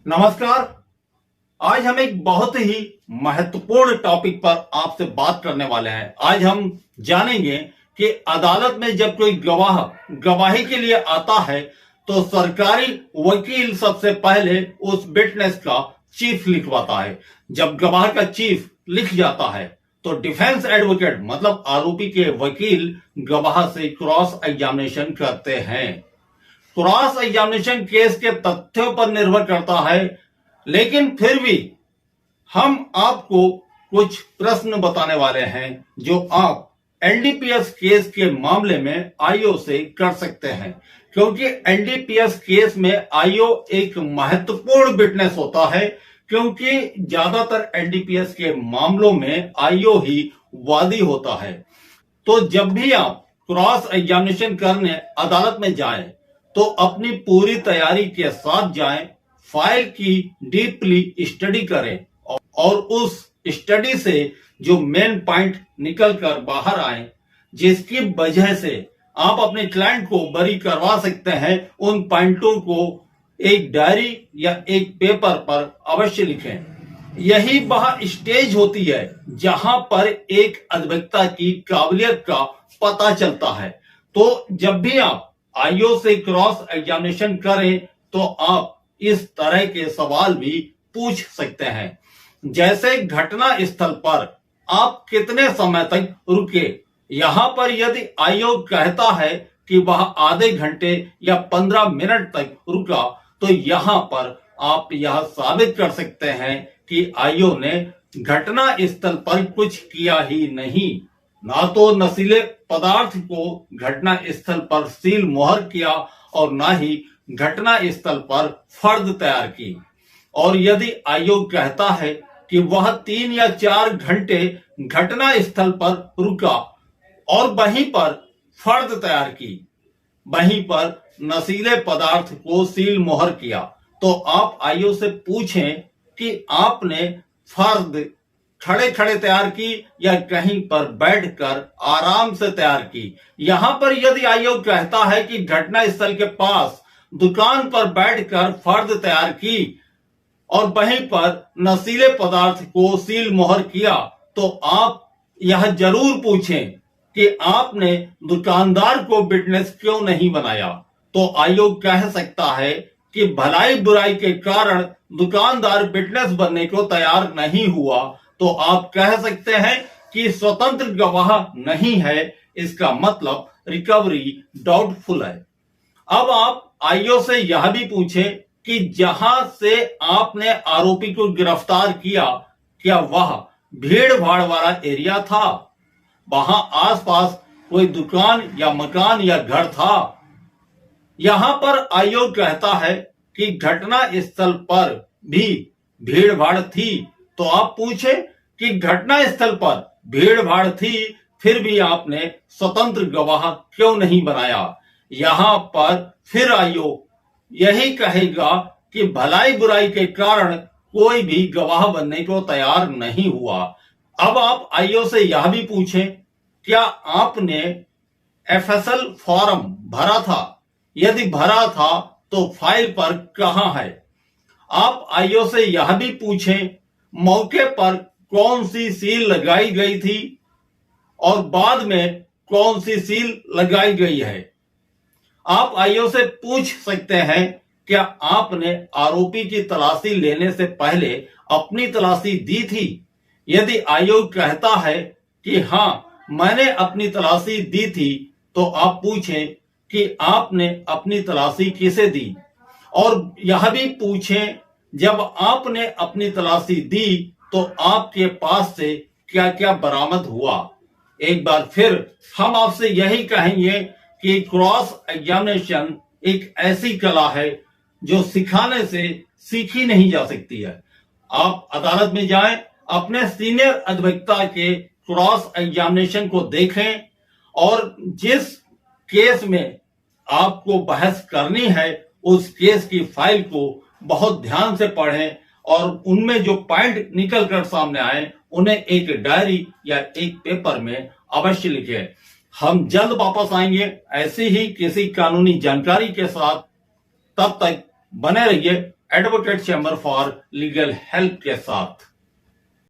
नमस्कार। आज हम एक बहुत ही महत्वपूर्ण टॉपिक पर आपसे बात करने वाले हैं। आज हम जानेंगे कि अदालत में जब कोई गवाह गवाही के लिए आता है तो सरकारी वकील सबसे पहले उस विटनेस का चीफ लिखवाता है। जब गवाह का चीफ लिख जाता है तो डिफेंस एडवोकेट मतलब आरोपी के वकील गवाह से क्रॉस एग्जामिनेशन करते हैं। क्रॉस एग्जामिनेशन केस के तथ्यों पर निर्भर करता है, लेकिन फिर भी हम आपको कुछ प्रश्न बताने वाले हैं जो आप एनडीपीएस केस के मामले में आईओ से कर सकते हैं, क्योंकि एनडीपीएस केस में आईओ एक महत्वपूर्ण विटनेस होता है, क्योंकि ज्यादातर एनडीपीएस के मामलों में आईओ ही वादी होता है। तो जब भी आप क्रॉस एग्जामिनेशन करने अदालत में जाएं तो अपनी पूरी तैयारी के साथ जाएं, फाइल की डीपली स्टडी करें और उस स्टडी से जो मेन पॉइंट निकल कर बाहर आए, जिसकी वजह से आप अपने क्लाइंट को बरी करवा सकते हैं, उन पॉइंटों को एक डायरी या एक पेपर पर अवश्य लिखें। यही वह स्टेज होती है जहां पर एक अधिवक्ता की काबिलियत का पता चलता है। तो जब भी आप आईओ से क्रॉस एग्जामिनेशन करें तो आप इस तरह के सवाल भी पूछ सकते हैं, जैसे घटना स्थल पर आप कितने समय तक रुके। यहां पर यदि आईओ कहता है कि वह आधे घंटे या 15 मिनट तक रुका, तो यहां पर आप यह साबित कर सकते हैं कि आईओ ने घटना स्थल पर कुछ किया ही नहीं, ना तो नशीले पदार्थ को घटना स्थल पर सील मोहर किया और ना ही घटना स्थल पर फर्द तैयार की। और यदि आयोग कहता है कि वह 3 या 4 घंटे घटना स्थल पर रुका और वहीं पर फर्द तैयार की, वहीं पर नशीले पदार्थ को सील मोहर किया, तो आप आईओ से पूछें कि आपने फर्द खड़े खड़े तैयार की या कहीं पर बैठकर आराम से तैयार की। यहां पर यदि आयोग कहता है कि घटना स्थल के पास दुकान पर बैठकर फर्द तैयार की और वहीं पर नशीले पदार्थ को सील मोहर किया, तो आप यह जरूर पूछें कि आपने दुकानदार को विटनेस क्यों नहीं बनाया। तो आयोग कह सकता है कि भलाई बुराई के कारण दुकानदार विटनेस बनने को तैयार नहीं हुआ, तो आप कह सकते हैं कि स्वतंत्र गवाह नहीं है, इसका मतलब रिकवरी डाउटफुल है। अब आप आईओ से यह भी पूछें कि जहां से आपने आरोपी को गिरफ्तार किया, क्या वह भीड़ भाड़ वाला एरिया था, वहां आसपास कोई दुकान या मकान या घर था। यहां पर आयोग कहता है कि घटना स्थल पर भी भीड़ भाड़ थी, तो आप पूछें कि घटना स्थल पर भीड़ भाड़ थी, फिर भी आपने स्वतंत्र गवाह क्यों नहीं बनाया। यहां पर फिर आयोग यही कहेगा कि भलाई बुराई के कारण कोई भी गवाह बनने को तैयार नहीं हुआ। अब आप आईओ से यह भी पूछें, क्या आपने एफएसएल फॉर्म भरा था, यदि भरा था तो फाइल पर कहां है। आप आईओ से यह भी पूछें, मौके पर कौन सी सील लगाई गई थी और बाद में कौन सी सील लगाई गई है। आप आईओ से पूछ सकते हैं, क्या आपने आरोपी की तलाशी लेने से पहले अपनी तलाशी दी थी। यदि आयोग कहता है कि हां मैंने अपनी तलाशी दी थी, तो आप पूछें कि आपने अपनी तलाशी किसे दी, और यह भी पूछें जब आपने अपनी तलाशी दी तो आपके पास से क्या क्या बरामद हुआ। एक बार फिर हम आपसे यही कहेंगे कि क्रॉस एग्जामिनेशन एक ऐसी कला है जो सिखाने से सीखी नहीं जा सकती है। आप अदालत में जाएं, अपने सीनियर अधिवक्ता के क्रॉस एग्जामिनेशन को देखें और जिस केस में आपको बहस करनी है उस केस की फाइल को बहुत ध्यान से पढ़ें और उनमें जो पॉइंट निकल कर सामने आए उन्हें एक डायरी या एक पेपर में अवश्य लिखें। हम जल्द वापस आएंगे ऐसी ही किसी कानूनी जानकारी के साथ। तब तक बने रहिए advocate chamber for legal help के साथ।